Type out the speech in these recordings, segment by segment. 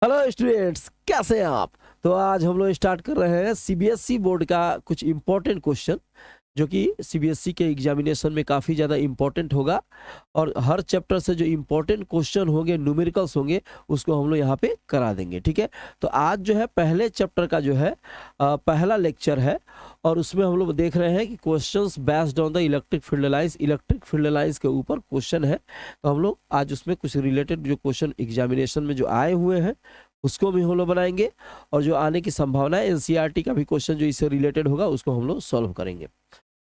Hello students, कैसे हैं आप। तो आज हम लोग स्टार्ट कर रहे हैं सीबीएसई बोर्ड का कुछ इम्पोर्टेंट क्वेश्चन जो कि सीबीएसई के एग्जामिनेशन में काफ़ी ज़्यादा इम्पोर्टेंट होगा। और हर चैप्टर से जो इम्पोर्टेंट क्वेश्चन होंगे, न्यूमेरिकल्स होंगे, उसको हम लोग यहाँ पे करा देंगे। ठीक है, तो आज जो है पहले चैप्टर का जो है पहला लेक्चर है और उसमें हम लोग देख रहे हैं कि questions based on the electric field lines के ऊपर क्वेश्चन है। तो हम लोग आज उसमें कुछ रिलेटेड जो क्वेश्चन एग्जामिनेशन में जो आए हुए हैं उसको भी हम लोग बनाएंगे और जो आने की संभावना है एनसीईआरटी का भी क्वेश्चन जो इससे रिलेटेड होगा उसको हम लोग सॉल्व करेंगे।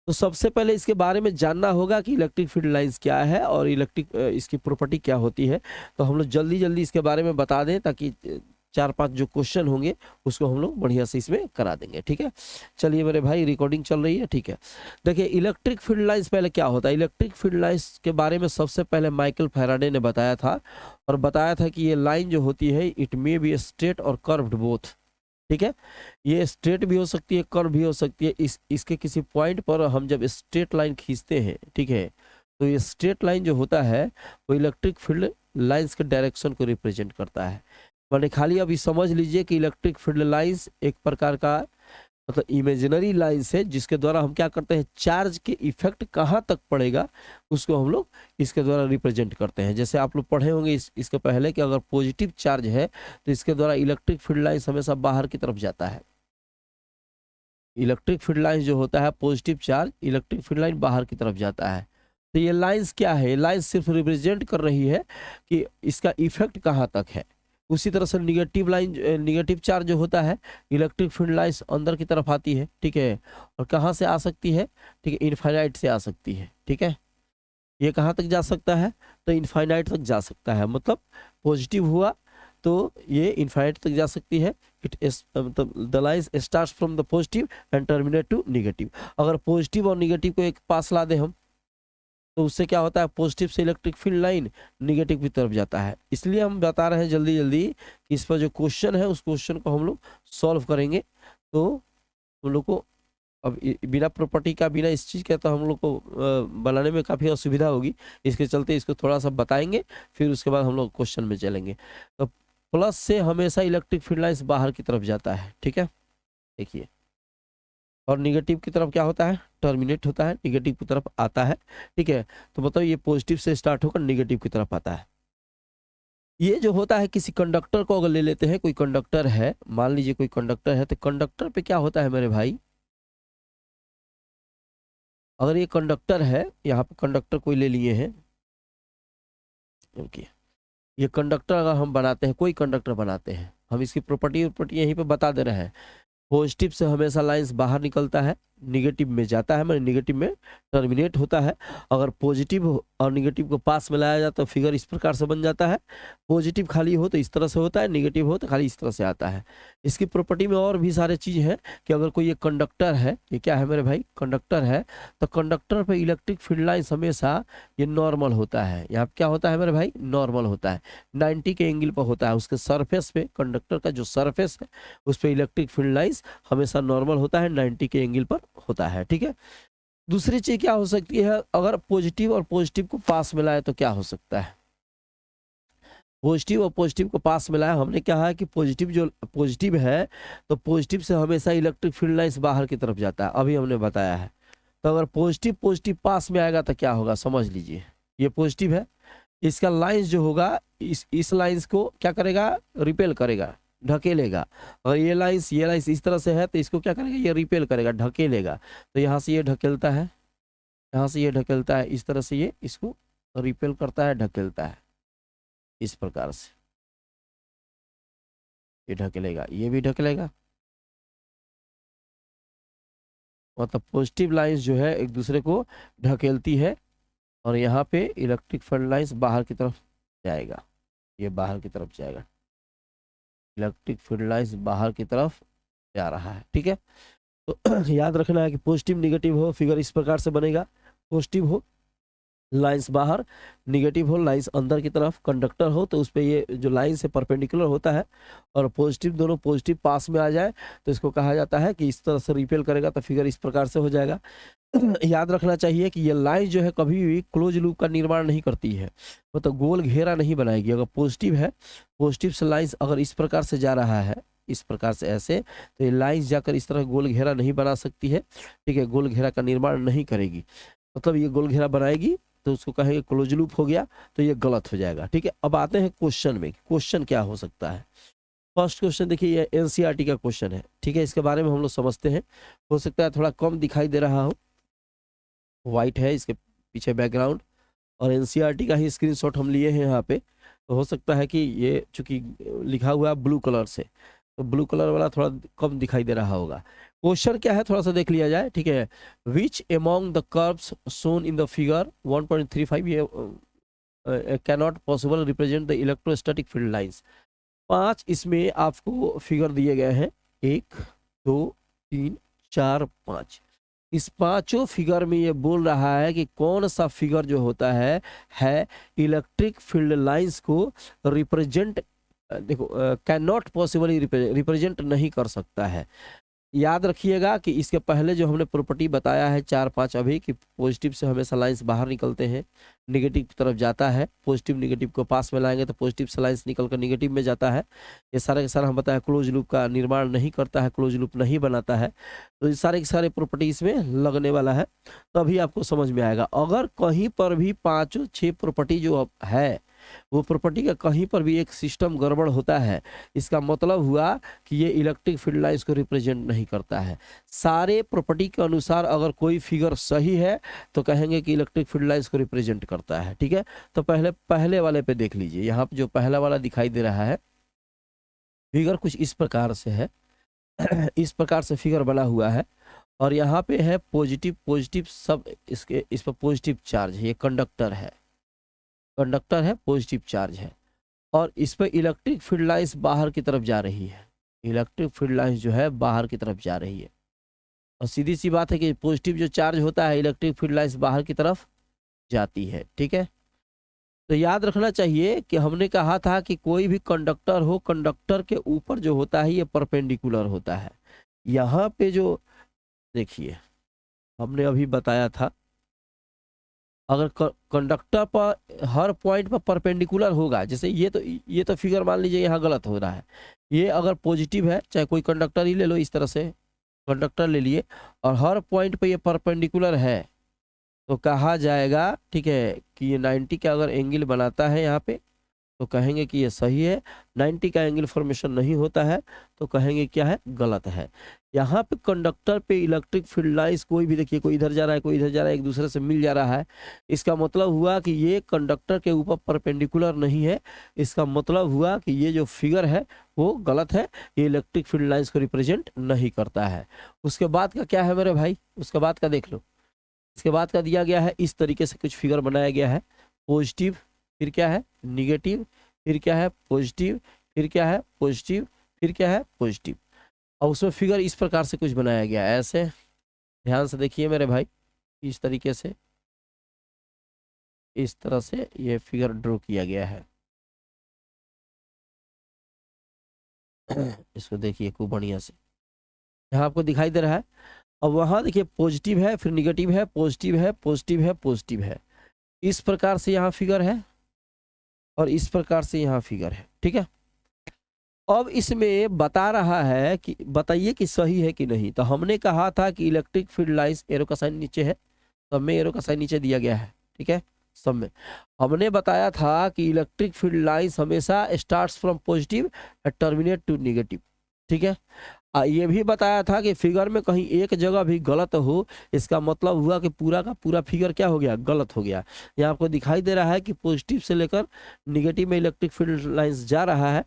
तो सबसे पहले इसके बारे में जानना होगा कि इलेक्ट्रिक फील्ड लाइंस क्या है और इसकी प्रॉपर्टी क्या होती है। तो हम लोग जल्दी जल्दी इसके बारे में बता दें ताकि चार पांच जो क्वेश्चन होंगे उसको हम लोग बढ़िया से इसमें करा देंगे। ठीक है, चलिए मेरे भाई, रिकॉर्डिंग चल रही है। ठीक है, देखिए इलेक्ट्रिक फील्ड लाइंस पहले क्या होता है। इलेक्ट्रिक फील्ड लाइंस के बारे में सबसे पहले माइकल फैराडे ने बताया था और बताया था कि ये लाइन जो होती है इट मे बी स्ट्रेट और कर्व्ड बोथ। ठीक है, ये स्ट्रेट भी हो सकती है, कर्व भी हो सकती है। इसके किसी पॉइंट पर हम जब स्ट्रेट लाइन खींचते हैं, ठीक है, तो ये स्ट्रेट लाइन जो होता है वो इलेक्ट्रिक फील्ड लाइंस के डायरेक्शन को रिप्रेजेंट करता है। मैंने खाली अभी समझ लीजिए कि इलेक्ट्रिक फील्ड लाइंस एक प्रकार का मतलब इमेजिनरी लाइंस है जिसके द्वारा हम क्या करते हैं, चार्ज के इफेक्ट कहाँ तक पड़ेगा उसको हम लोग इसके द्वारा रिप्रेजेंट करते हैं। जैसे आप लोग पढ़े होंगे इसके पहले कि अगर पॉजिटिव चार्ज है तो इसके द्वारा इलेक्ट्रिक फील्ड लाइंस हमेशा बाहर की तरफ जाता है। इलेक्ट्रिक फील्ड लाइंस जो होता है positive charge, electric field line बाहर की तरफ जाता है। तो ये लाइंस क्या है, लाइंस सिर्फ रिप्रेजेंट कर रही है कि इसका इफेक्ट कहाँ तक है। उसी तरह से निगेटिव चार्ज जो होता है, इलेक्ट्रिक फील्ड लाइंस अंदर की तरफ आती है। ठीक है, और कहाँ से आ सकती है, ठीक है, इनफाइनाइट से आ सकती है। ठीक है, ये कहाँ तक जा सकता है, तो इनफाइनाइट तक जा सकता है। मतलब पॉजिटिव हुआ तो ये इनफाइनाइट तक जा सकती है। मतलब the lines starts from the positive end terminate to negative. अगर पॉजिटिव और निगेटिव को एक पास ला दे हम तो उससे क्या होता है, पॉजिटिव से इलेक्ट्रिक फील्ड लाइन निगेटिव की तरफ जाता है। इसलिए हम बता रहे हैं जल्दी जल्दी कि इस पर जो क्वेश्चन है उस क्वेश्चन को हम लोग सॉल्व करेंगे। तो हम लोग को अब बिना प्रॉपर्टी का, बिना इस चीज़ के तो हम लोग को बनाने में काफ़ी असुविधा होगी। इसके चलते इसको थोड़ा सा बताएंगे, फिर उसके बाद हम लोग क्वेश्चन में चलेंगे। तो प्लस से हमेशा इलेक्ट्रिक फील्ड लाइंस बाहर की तरफ जाता है। ठीक है, देखिए, और निगेटिव की तरफ क्या होता है, टर्मिनेट होता है, निगेटिव की तरफ आता है। ठीक है, तो मतलब ये पॉजिटिव से स्टार्ट होकर निगेटिव की तरफ आता है। ये जो होता है, किसी कंडक्टर को अगर ले लेते हैं, कोई कंडक्टर है, मान लीजिए कोई कंडक्टर है, तो कंडक्टर पे क्या होता है मेरे भाई, अगर ये कंडक्टर है, यहाँ पे कंडक्टर कोई ले लिए हैं, ओके, ये कंडक्टर अगर हम बनाते हैं, कोई कंडक्टर बनाते हैं, हम इसकी प्रॉपर्टी यहीं पे बता दे रहे हैं। पॉजिटिव से हमेशा लाइंस बाहर निकलता है, निगेटिव में जाता है, मतलब निगेटिव में टर्मिनेट होता है। अगर पॉजिटिव और निगेटिव को पास में लाया जाए तो फिगर इस प्रकार से बन जाता है। पॉजिटिव खाली हो तो इस तरह से होता है, निगेटिव हो तो खाली इस तरह से आता है। इसकी प्रॉपर्टी में और भी सारे चीज़ हैं कि अगर कोई ये कंडक्टर है, ये क्या है मेरे भाई, कंडक्टर है, तो कंडक्टर पे इलेक्ट्रिक फील्ड लाइंस हमेशा ये नॉर्मल होता है। यहाँ पे क्या होता है मेरे भाई, नॉर्मल होता है, 90 के एंगल पर होता है। उसके सरफेस पे, कंडक्टर का जो सरफेस है उस पर इलेक्ट्रिक फील्ड लाइंस हमेशा नॉर्मल होता है, 90 के एंगल पर होता है। ठीक है, दूसरी चीज क्या हो सकती है, अगर पॉजिटिव और पॉजिटिव को पास मिलाए तो क्या हो सकता है। पॉजिटिव और पॉजिटिव को पास मिलाया, हमने क्या है कि पॉजिटिव है तो पॉजिटिव से हमेशा इलेक्ट्रिक फील्ड लाइंस बाहर की तरफ जाता है, अभी हमने बताया है। तो अगर पॉजिटिव पॉजिटिव पास में आएगा तो क्या होगा, समझ लीजिए, ये पॉजिटिव है, इसका लाइंस जो होगा इस लाइंस को क्या करेगा, रिपेल करेगा, ढकेलेगा। और ये लाइंस इस तरह से है तो इसको क्या करेगा, ये रिपेल करेगा, ढकेलेगा। तो यहाँ से ये ढकेलता है, यहाँ से ये ढकेलता है, इस तरह से ये इसको रिपेल करता है, ढकेलता है, इस प्रकार से ये ढकेलेगा, ये भी ढकेलेगा। मतलब पॉजिटिव लाइंस जो है एक दूसरे को ढकेलती है और यहाँ पे इलेक्ट्रिक फील्ड लाइंस बाहर की तरफ जाएगा, ये बाहर की तरफ जाएगा, इलेक्ट्रिक फील्ड लाइंस बाहर की तरफ जा रहा है। ठीक है, तो याद रखना है कि पॉजिटिव निगेटिव हो, फिगर इस प्रकार से बनेगा, पॉजिटिव हो लाइंस बाहर, निगेटिव हो लाइंस अंदर की तरफ, कंडक्टर हो तो उस पे ये जो लाइन से परपेंडिकुलर होता है, और पॉजिटिव दोनों पॉजिटिव पास में आ जाए तो इसको कहा जाता है कि इस तरह से रिपेल करेगा तो फिगर इस प्रकार से हो जाएगा। याद रखना चाहिए कि ये लाइन जो है कभी भी क्लोज लूप का निर्माण नहीं करती है, मतलब गोल घेरा नहीं बनाएगी। अगर पॉजिटिव है, पॉजिटिव से लाइंस अगर इस प्रकार से जा रहा है, इस प्रकार से ऐसे, तो ये लाइंस जाकर इस तरह गोल घेरा नहीं बना सकती है, ठीक है, गोल घेरा का निर्माण नहीं करेगी। मतलब ये गोल घेरा बनाएगी तो उसको कहेंगे क्लोज लूप हो गया, तो ये गलत हो जाएगा, ठीक है। अब आते हैं क्वेश्चन में, क्वेश्चन क्या हो सकता है। फर्स्ट क्वेश्चन देखिए, ये एनसीईआरटी का क्वेश्चन है, ठीक है, इसके बारे में हम लोग समझते हैं। हो सकता है थोड़ा कम दिखाई दे रहा हो, वाइट है इसके पीछे बैकग्राउंड, और एनसीईआरटी का ही स्क्रीनशॉट हम लिए हैं यहाँ पे, तो हो सकता है कि ये चूंकि लिखा हुआ है ब्लू कलर से, तो ब्लू कलर वाला थोड़ा कम दिखाई दे रहा होगा। क्वेश्चन क्या है थोड़ा सा देख लिया जाए, ठीक है। Which among the curves shown in the figure 1.35 ये cannot possible represent the electrostatic field lines. 5 इसमें आपको फिगर दिए गए हैं, 1 2 3 4 5। इस पांचों फिगर में ये बोल रहा है कि कौन सा फिगर जो होता है इलेक्ट्रिक फील्ड लाइंस को रिप्रेजेंट, देखो कैन नॉट पॉसिबली रिप्रेजेंट नहीं कर सकता है। याद रखिएगा कि इसके पहले जो हमने प्रॉपर्टी बताया है 4-5 अभी, कि पॉजिटिव से हमेशा लाइंस बाहर निकलते हैं, नेगेटिव की तरफ जाता है, पॉजिटिव नेगेटिव को पास में लाएंगे तो पॉजिटिव से लाइंस निकलकर नेगेटिव में जाता है। ये सारे के सारे हम बताया क्लोज लूप का निर्माण नहीं करता है, क्लोज लूप नहीं बनाता है। तो ये सारे के सारे प्रॉपर्टी इसमें लगने वाला है, तभी आपको समझ में आएगा। अगर कहीं पर भी 5-6 प्रॉपर्टी जो है वो प्रॉपर्टी का कहीं पर भी एक सिस्टम गड़बड़ होता है, इसका मतलब हुआ कि ये इलेक्ट्रिक फील्ड लाइंस को रिप्रेजेंट नहीं करता है। सारे प्रॉपर्टी के अनुसार अगर कोई फिगर सही है तो कहेंगे कि इलेक्ट्रिक फील्ड लाइंस को रिप्रेजेंट करता है, ठीक है। तो पहले वाले पे देख लीजिए, यहाँ पे जो पहला वाला दिखाई दे रहा है फिगर कुछ इस प्रकार से है। इस प्रकार से फिगर बना हुआ है, और यहाँ पे है पॉजिटिव पॉजिटिव सब, इस पर पॉजिटिव चार्ज है, ये कंडक्टर है, कंडक्टर है, पॉजिटिव चार्ज है, और इस पर इलेक्ट्रिक फील्ड लाइंस बाहर की तरफ जा रही है। इलेक्ट्रिक फील्ड लाइंस जो है बाहर की तरफ जा रही है, और सीधी सी बात है कि पॉजिटिव जो चार्ज होता है इलेक्ट्रिक फील्ड लाइंस बाहर की तरफ जाती है, ठीक है। तो याद रखना चाहिए कि हमने कहा था कि कोई भी कंडक्टर हो, कंडक्टर के ऊपर जो होता है ये परपेंडिकुलर होता है। यहाँ पे जो देखिए हमने अभी बताया था, अगर कंडक्टर पर हर पॉइंट पर परपेंडिकुलर होगा, जैसे ये तो फिगर मान लीजिए यहाँ गलत हो रहा है, ये अगर पॉजिटिव है, चाहे कोई कंडक्टर ही ले लो, इस तरह से कंडक्टर ले लिए, और हर पॉइंट पे ये परपेंडिकुलर है, तो कहा जाएगा, ठीक है, कि ये 90 का अगर एंगल बनाता है यहाँ पे तो कहेंगे कि ये सही है। 90 का एंगल फॉर्मेशन नहीं होता है तो कहेंगे क्या है, गलत है। यहाँ पे कंडक्टर पे इलेक्ट्रिक फील्ड लाइंस कोई भी देखिए, कोई इधर जा रहा है, कोई इधर जा रहा है, एक दूसरे से मिल जा रहा है, इसका मतलब हुआ कि ये कंडक्टर के ऊपर परपेंडिकुलर नहीं है। इसका मतलब हुआ कि ये जो फिगर है वो गलत है, ये इलेक्ट्रिक फील्ड लाइंस को रिप्रेजेंट नहीं करता है। उसके बाद का क्या है मेरे भाई, उसके बाद का देख लो। इसके बाद का दिया गया है, इस तरीके से कुछ फिगर बनाया गया है, पॉजिटिव, फिर क्या है निगेटिव, फिर क्या है पॉजिटिव, फिर क्या है पॉजिटिव, फिर क्या है पॉजिटिव, और उसमें फिगर इस प्रकार से कुछ बनाया गया है। ऐसे ध्यान से देखिए मेरे भाई, इस तरीके से, इस तरह से ये फिगर ड्रॉ किया गया है। इसको देखिए खूब बढ़िया से, यहाँ आपको दिखाई दे रहा है। अब वहाँ देखिए पॉजिटिव है, फिर निगेटिव है, पॉजिटिव है, पॉजिटिव है, पॉजिटिव है, इस प्रकार से यहाँ फिगर है, और इस प्रकार से यहाँ फिगर है, ठीक है। अब इसमें बता रहा है कि बताइए कि सही है कि नहीं। तो हमने कहा था कि इलेक्ट्रिक फील्ड लाइंस, एरो का साइन नीचे है, सब में एरो का साइन नीचे दिया गया है, ठीक है, सब में हमने बताया था कि इलेक्ट्रिक फील्ड लाइंस हमेशा starts from positive terminate to negative, ठीक है। ये भी बताया था कि फिगर में कहीं एक जगह भी गलत हो, इसका मतलब हुआ कि पूरा का पूरा फिगर क्या हो गया, गलत हो गया। यहाँ आपको दिखाई दे रहा है कि पॉजिटिव से लेकर निगेटिव में इलेक्ट्रिक फील्ड लाइंस जा रहा है,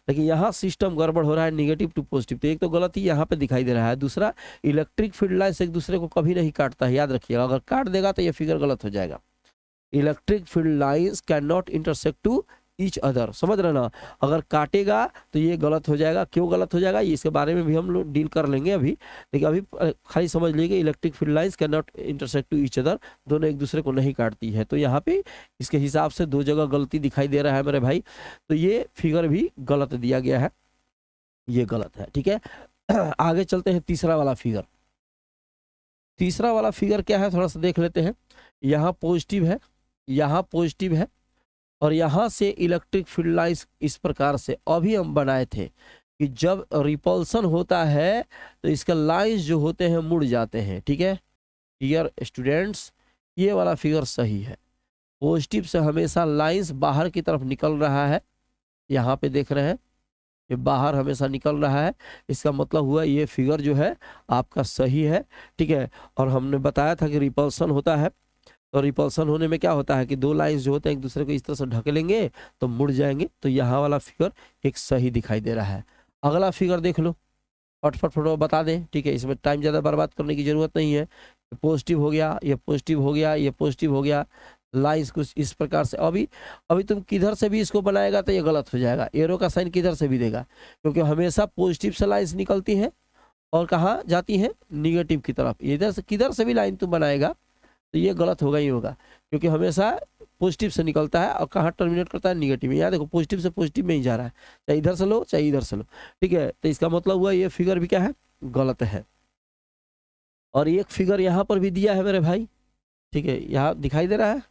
लेकिन यहाँ सिस्टम गड़बड़ हो रहा है, निगेटिव टू पॉजिटिव, तो एक तो गलत ही यहाँ पे दिखाई दे रहा है। दूसरा, इलेक्ट्रिक फील्ड लाइंस एक दूसरे को कभी नहीं काटता है, याद रखिएगा, अगर काट देगा तो ये फिगर गलत हो जाएगा। Electric field lines can not intersect to each other, समझ रहे ना। अगर काटेगा तो ये गलत हो जाएगा। क्यों गलत हो जाएगा, इसके बारे में भी हम लोग डील कर लेंगे अभी, लेकिन अभी खाली समझ लीजिए electric field lines can not intersect to each other, दोनों एक दूसरे को नहीं काटती है। तो यहाँ पे इसके हिसाब से दो जगह गलती दिखाई दे रहा है मेरे भाई, तो ये फिगर भी गलत दिया गया है, ये गलत है, ठीक है। आगे चलते हैं तीसरा वाला फिगर। तीसरा वाला फिगर क्या है, थोड़ा सा देख लेते हैं। यहाँ पॉजिटिव है, यहाँ पॉजिटिव है, और यहाँ से इलेक्ट्रिक फील्ड लाइंस इस प्रकार से अभी हम बनाए थे कि जब रिपल्सन होता है तो इसका लाइंस जो होते हैं मुड़ जाते हैं, ठीक है। डियर स्टूडेंट्स, ये वाला फिगर सही है। पॉजिटिव से हमेशा लाइंस बाहर की तरफ निकल रहा है, यहाँ पे देख रहे हैं ये बाहर हमेशा निकल रहा है, इसका मतलब हुआ ये फिगर जो है आपका सही है, ठीक है। और हमने बताया था कि रिपल्सन होता है, तो रिपल्सन होने में क्या होता है कि दो लाइंस जो होते हैं एक दूसरे को इस तरह से ढकेलेंगे तो मुड़ जाएंगे, तो यहाँ वाला फिगर एक सही दिखाई दे रहा है। अगला फिगर देख लो, फटफट बता दें, ठीक है, इसमें टाइम ज़्यादा बर्बाद करने की जरूरत नहीं है। पॉजिटिव हो गया, ये पॉजिटिव हो गया, ये पॉजिटिव हो गया, लाइंस कुछ इस प्रकार से। अभी तुम किधर से भी इसको बनाएगा तो ये गलत हो जाएगा, एरो का साइन किधर से भी देगा, क्योंकि हमेशा पॉजिटिव से लाइंस निकलती हैं और कहाँ जाती हैं, निगेटिव की तरफ। इधर से किधर से भी लाइन तुम बनाएगा तो ये गलत होगा ही होगा, क्योंकि हमेशा पॉजिटिव से निकलता है और कहाँ टर्मिनेट करता है, निगेटिव में। यहाँ देखो पॉजिटिव से पॉजिटिव में ही जा रहा है, चाहे इधर से लो चाहे इधर से लो, ठीक है। तो इसका मतलब हुआ ये फिगर भी क्या है, गलत है। और एक फिगर यहाँ पर भी दिया है मेरे भाई, ठीक है, यहाँ दिखाई दे रहा है,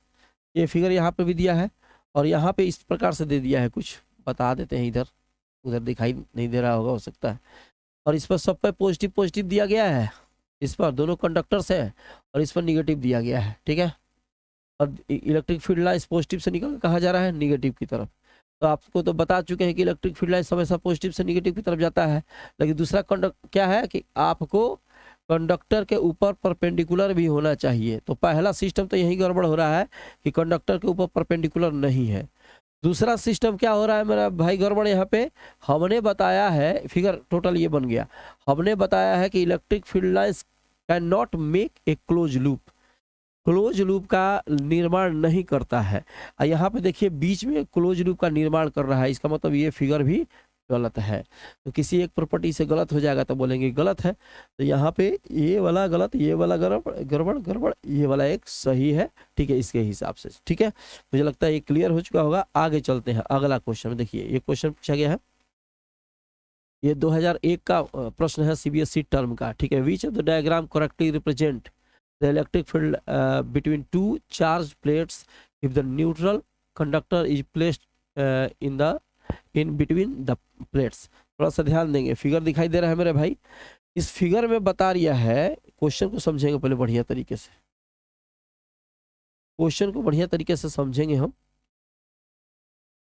ये फिगर यहाँ पर भी दिया है, और यहाँ पे इस प्रकार से दे दिया है, कुछ बता देते हैं, इधर उधर दिखाई नहीं दे रहा होगा, हो सकता है। और इस पर सब पे पॉजिटिव पॉजिटिव दिया गया है, इस पर दोनों कंडक्टर्स है, और इस पर निगेटिव दिया गया है, ठीक है। और इलेक्ट्रिक फील्ड लाइंस पॉजिटिव से निकल कहाँ जा रहा है, निगेटिव की तरफ। तो आपको तो बता चुके हैं कि इलेक्ट्रिक फील्ड लाइंस हमेशा पॉजिटिव से निगेटिव की तरफ जाता है, लेकिन दूसरा कंडक्ट क्या है कि आपको कंडक्टर के ऊपर परपेंडिकुलर भी होना चाहिए। तो पहला सिस्टम तो यही गड़बड़ हो रहा है कि कंडक्टर के ऊपर परपेंडिकुलर नहीं है। दूसरा सिस्टम क्या हो रहा है मेरा भाई गड़बड़, यहाँ पे हमने बताया है, फिगर टोटल ये बन गया, हमने बताया है कि electric field lines can not make a close loop, close loop का निर्माण नहीं करता है। यहाँ पे देखिए बीच में क्लोज लूप का निर्माण कर रहा है, इसका मतलब ये फिगर भी गलत है। तो किसी एक प्रॉपर्टी से गलत हो जाएगा तो बोलेंगे गलत है, तो यहाँ पे ये वाला गलत, ये वाला गड़बड़ गड़बड़ गड़बड़, ये वाला एक सही है, ठीक है, इसके हिसाब से, ठीक है। मुझे लगता है ये क्लियर हो चुका होगा। आगे चलते हैं अगला क्वेश्चन। देखिए ये क्वेश्चन पूछा गया है, ये 2001 का प्रश्न है सीबीएसई टर्म का, ठीक है। Which of the diagram correctly represent the electric field between two charge plates if the neutral conductor is placed in between the plates. थोड़ा सा ध्यान देंगे, फिगर दिखाई दे रहा है मेरे भाई, इस फिगर में बता रिया है, क्वेश्चन को समझेंगे पहले बढ़िया तरीके से, क्वेश्चन को बढ़िया तरीके से समझेंगे हम।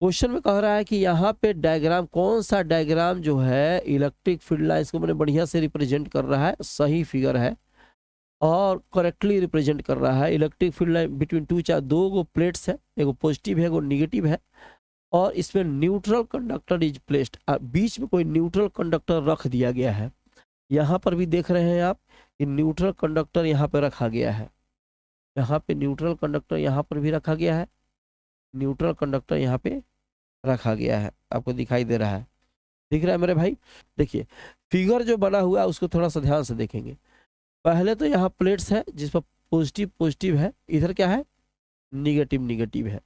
क्वेश्चन में कह रहा है कि यहाँ पे डायग्राम, कौन सा डायग्राम जो है इलेक्ट्रिक फील्ड लाइंस को मैंने बढ़िया से रिप्रेजेंट कर रहा है, सही फिगर है और करेक्टली रिप्रेजेंट कर रहा है। Electric field line between two charge, दो गो प्लेट्स है, एगो पॉजिटिव है एगो निगेटिव है, और इसमें न्यूट्रल कंडक्टर इज प्लेस्ड, बीच में कोई न्यूट्रल कंडक्टर रख दिया गया है। यहाँ पर भी देख रहे हैं आप कि न्यूट्रल कंडक्टर यहाँ पे रखा गया है, यहाँ पे न्यूट्रल कंडक्टर यहाँ पर भी रखा गया है, न्यूट्रल कंडक्टर यहाँ पे रखा गया है, आपको दिखाई दे रहा है, दिख रहा है मेरे भाई। देखिए फिगर जो बना हुआ है उसको थोड़ा सा ध्यान से देखेंगे। पहले तो यहाँ प्लेट्स है जिस पर पॉजिटिव पॉजिटिव है, इधर क्या है, निगेटिव निगेटिव है,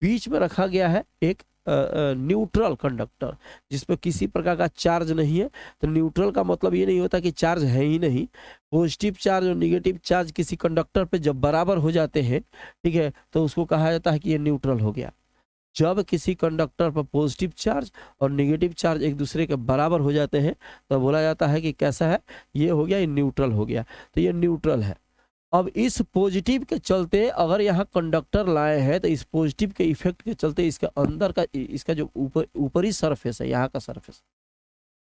बीच में रखा गया है एक न्यूट्रल कंडक्टर जिस पर किसी प्रकार का चार्ज नहीं है। तो न्यूट्रल का मतलब ये नहीं होता कि चार्ज है ही नहीं, पॉजिटिव चार्ज और निगेटिव चार्ज किसी कंडक्टर पे जब बराबर हो जाते हैं, ठीक है, तो उसको कहा जाता है कि ये न्यूट्रल हो गया। जब किसी कंडक्टर पर पॉजिटिव चार्ज और नेगेटिव चार्ज एक दूसरे के बराबर हो जाते हैं तो बोला जाता है कि कैसा है, ये हो गया, ये न्यूट्रल हो गया, तो ये न्यूट्रल है। अब इस पॉजिटिव के चलते अगर यहाँ कंडक्टर लाए हैं तो इस पॉजिटिव के इफेक्ट के चलते इसका अंदर का, इसका जो ऊपरी सरफेस है, यहाँ का सरफेस,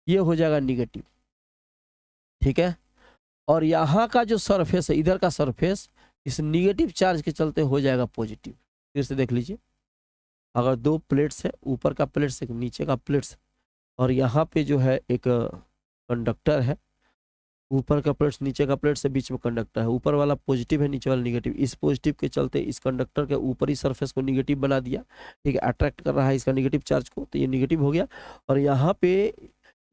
ये हो जाएगा निगेटिव, ठीक है। और यहाँ का जो सरफेस है, इधर का सरफेस, इस निगेटिव चार्ज के चलते हो जाएगा पॉजिटिव। फिर से देख लीजिए, अगर दो प्लेट्स है, ऊपर का प्लेट्स एक नीचे का प्लेट्स, और यहाँ पे जो है एक कंडक्टर है, ऊपर का प्लेट नीचे का प्लेट से बीच में कंडक्टर है, ऊपर वाला पॉजिटिव है नीचे वाला निगेटिव। इस पॉजिटिव के चलते इस कंडक्टर के ऊपरी सरफेस को निगेटिव बना दिया, ठीक है, अट्रैक्ट कर रहा है इसका निगेटिव चार्ज को, तो ये निगेटिव हो गया। और यहाँ पे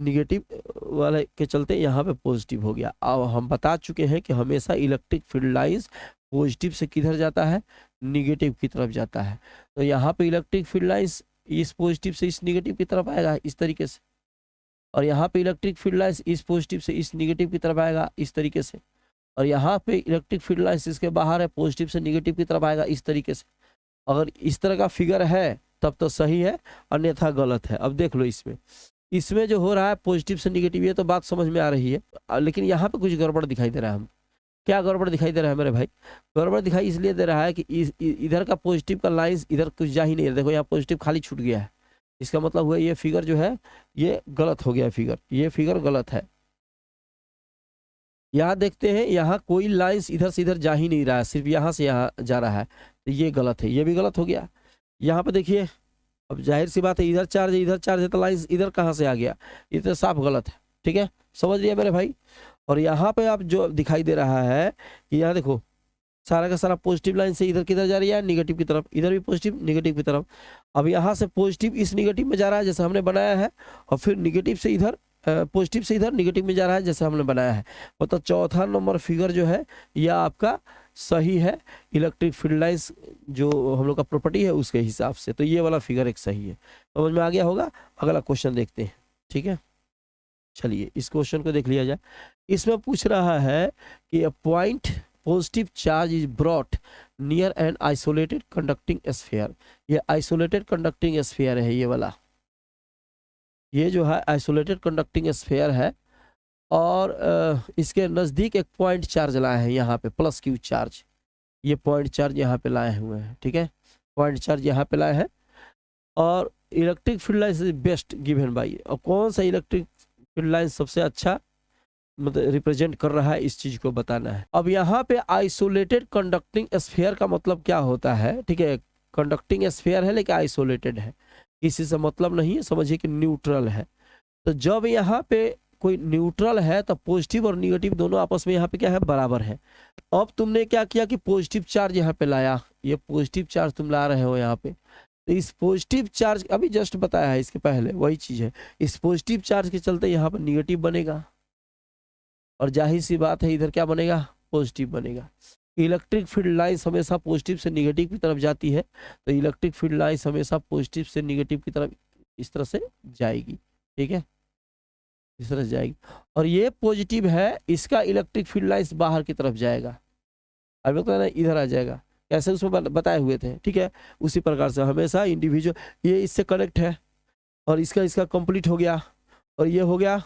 निगेटिव वाले के चलते यहाँ पे पॉजिटिव हो गया। अब हम बता चुके हैं कि हमेशा इलेक्ट्रिक फील्ड लाइंस पॉजिटिव से किधर जाता है, निगेटिव की तरफ जाता है। तो यहाँ पे इलेक्ट्रिक फील्ड लाइंस इस पॉजिटिव से इस निगेटिव की तरफ आएगा इस तरीके से, और यहाँ पे इलेक्ट्रिक फील्ड लाइंस इस पॉजिटिव से इस निगेटिव की तरफ आएगा इस तरीके से, और यहाँ पे इलेक्ट्रिक फील्ड लाइंस इसके बाहर है, पॉजिटिव से निगेटिव की तरफ आएगा इस तरीके से। अगर इस तरह का फिगर है तब तो सही है, अन्यथा गलत है। अब देख लो इसमें जो हो रहा है पॉजिटिव से निगेटिव, ये तो बात समझ में आ रही है, लेकिन यहाँ पे कुछ गड़बड़ दिखाई दे रहा है। हम क्या गड़बड़ दिखाई दे रहा है मेरे भाई? गड़बड़ दिखाई इसलिए दे रहा है कि इधर का पॉजिटिव का लाइंस इधर कुछ जा ही नहीं रहा। देखो यहाँ पॉजिटिव खाली छूट गया है, इसका मतलब हुआ ये फिगर जो है ये गलत हो गया फिगर, ये फिगर गलत है। यहाँ देखते हैं, यहाँ कोई लाइंस इधर से इधर जा ही नहीं रहा है, सिर्फ यहाँ से यहाँ जा रहा है, तो ये गलत है, ये भी गलत हो गया। यहाँ पे देखिए, अब जाहिर सी बात है इधर चार्ज है इधर चार्ज है, तो लाइंस इधर कहाँ से आ गया, ये तो साफ गलत है। ठीक है, समझ लिया मेरे भाई। और यहाँ पे आप जो दिखाई दे रहा है कि यहाँ देखो सारा का सारा पॉजिटिव लाइन से इधर किधर जा रही है, निगेटिव की तरफ, इधर भी पॉजिटिव निगेटिव की तरफ। अब यहाँ से पॉजिटिव इस निगेटिव में जा रहा है जैसे हमने बनाया है, और फिर निगेटिव से इधर पॉजिटिव से इधर निगेटिव में जा रहा है जैसे हमने बनाया है। मतलब चौथा नंबर फिगर जो है यह आपका सही है, इलेक्ट्रिक फील्ड लाइंस जो हम लोग का प्रॉपर्टी है उसके हिसाब से, तो ये वाला फिगर एक सही है। समझ में आ गया होगा। अगला क्वेश्चन देखते हैं। ठीक है, चलिए इस क्वेश्चन को देख लिया जाए। इसमें पूछ रहा है कि point positive charge is brought near an isolated conducting sphere. ये आइसोलेटेड कंडक्टिंग स्फीयर है, ये वाला, ये जो है आइसोलेटेड कंडक्टिंग स्फीयर है, और इसके नज़दीक एक पॉइंट चार्ज लाए हैं यहाँ पे, प्लस क्यू चार्ज, ये पॉइंट चार्ज यहाँ पे लाए हुए हैं। ठीक है, पॉइंट चार्ज यहाँ पे लाए हैं, और electric field lines is best given by. और कौन सा इलेक्ट्रिक फील्ड लाइन सबसे अच्छा मतलब रिप्रेजेंट कर रहा है, इस चीज को बताना है। अब यहाँ पे आइसोलेटेड कंडक्टिंग स्फीयर का मतलब क्या होता है? ठीक है, कंडक्टिंग स्फीयर है लेकिन आइसोलेटेड है, किसी से मतलब नहीं है, समझिए कि न्यूट्रल है। तो जब यहाँ पे कोई न्यूट्रल है तो पॉजिटिव और निगेटिव दोनों आपस में यहाँ पे क्या है, बराबर है। अब तुमने क्या किया कि पॉजिटिव चार्ज यहाँ पे लाया, ये पॉजिटिव चार्ज तुम ला रहे हो यहाँ पे, तो इस पॉजिटिव चार्ज अभी जस्ट बताया है इसके पहले वही चीज है, इस पॉजिटिव चार्ज के चलते यहाँ पर निगेटिव बनेगा, और जाहिर सी बात है इधर क्या बनेगा, पॉजिटिव बनेगा। इलेक्ट्रिक फील्ड लाइंस हमेशा पॉजिटिव से निगेटिव की तरफ जाती है, तो इलेक्ट्रिक फील्ड लाइंस हमेशा पॉजिटिव से निगेटिव की तरफ इस तरह से जाएगी। ठीक है, इस तरह से जाएगी, और ये पॉजिटिव है, इसका इलेक्ट्रिक फील्ड लाइंस बाहर की तरफ जाएगा, अब ना इधर आ जाएगा, कैसे उसमें बताए हुए थे। ठीक है, उसी प्रकार से हमेशा इंडिविजुअल, ये इससे कनेक्ट है और इसका कंप्लीट हो गया, और ये हो गया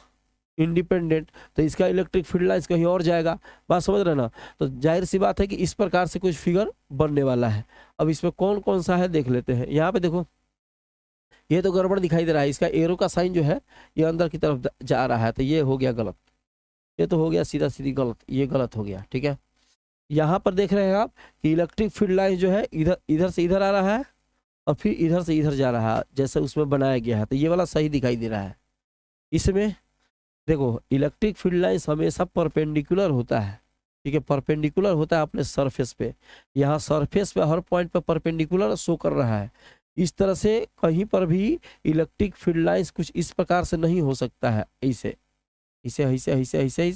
इंडिपेंडेंट, तो इसका इलेक्ट्रिक फील्ड लाइंस कहीं और जाएगा। बात समझ रहे ना? तो जाहिर सी बात है कि इस प्रकार से कुछ फिगर बनने वाला है। अब इसमें कौन कौन सा है देख लेते हैं। यहाँ पे देखो, ये तो गड़बड़ दिखाई दे रहा है, इसका एरो का साइन जो है ये अंदर की तरफ जा रहा है, तो ये हो गया गलत, ये तो हो गया सीधा सीधी गलत, ये गलत हो गया। ठीक है, यहाँ पर देख रहे हैं आप कि इलेक्ट्रिक फील्ड लाइन जो है इधर से इधर आ रहा है, और फिर इधर से इधर जा रहा है जैसे उसमें बनाया गया है, तो ये वाला सही दिखाई दे रहा है। इसमें देखो इलेक्ट्रिक फील्ड लाइंस हमेशा परपेंडिकुलर होता है। ठीक है, परपेंडिकुलर होता है अपने सरफेस पे, यहाँ सरफेस पे हर पॉइंट पे परपेंडिकुलर शो कर रहा है। इस तरह से कहीं पर भी इलेक्ट्रिक फील्ड लाइंस कुछ इस प्रकार से नहीं हो सकता है, ऐसे ऐसे ऐसे ऐसे ऐसे,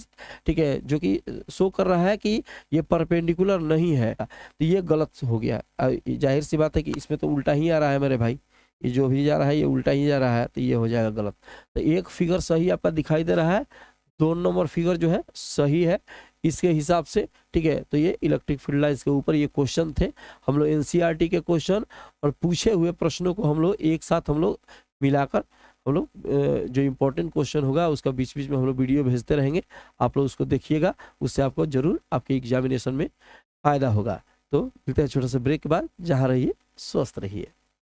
ठीक है, जो कि शो कर रहा है कि ये परपेंडिकुलर नहीं है, तो ये गलत हो गया। जाहिर सी बात है कि इसमें तो उल्टा ही आ रहा है मेरे भाई, ये जो भी जा रहा है ये उल्टा ही जा रहा है, तो ये हो जाएगा गलत। तो एक फिगर सही आपका दिखाई दे रहा है, 2 नंबर फिगर जो है सही है इसके हिसाब से। ठीक है, तो ये इलेक्ट्रिक फील्ड लाइंस के ऊपर ये क्वेश्चन थे, हम लोग एनसीईआरटी के क्वेश्चन और पूछे हुए प्रश्नों को हम लोग एक साथ हम लोग मिलाकर हम लोग जो इम्पोर्टेंट क्वेश्चन होगा उसका बीच बीच में हम लोग वीडियो भेजते रहेंगे, आप लोग उसको देखिएगा, उससे आपको जरूर आपके एग्जामिनेशन में फायदा होगा। तो मिलते हैं छोटा सा ब्रेक के बाद, जहाँ रहिए स्वस्थ रहिए।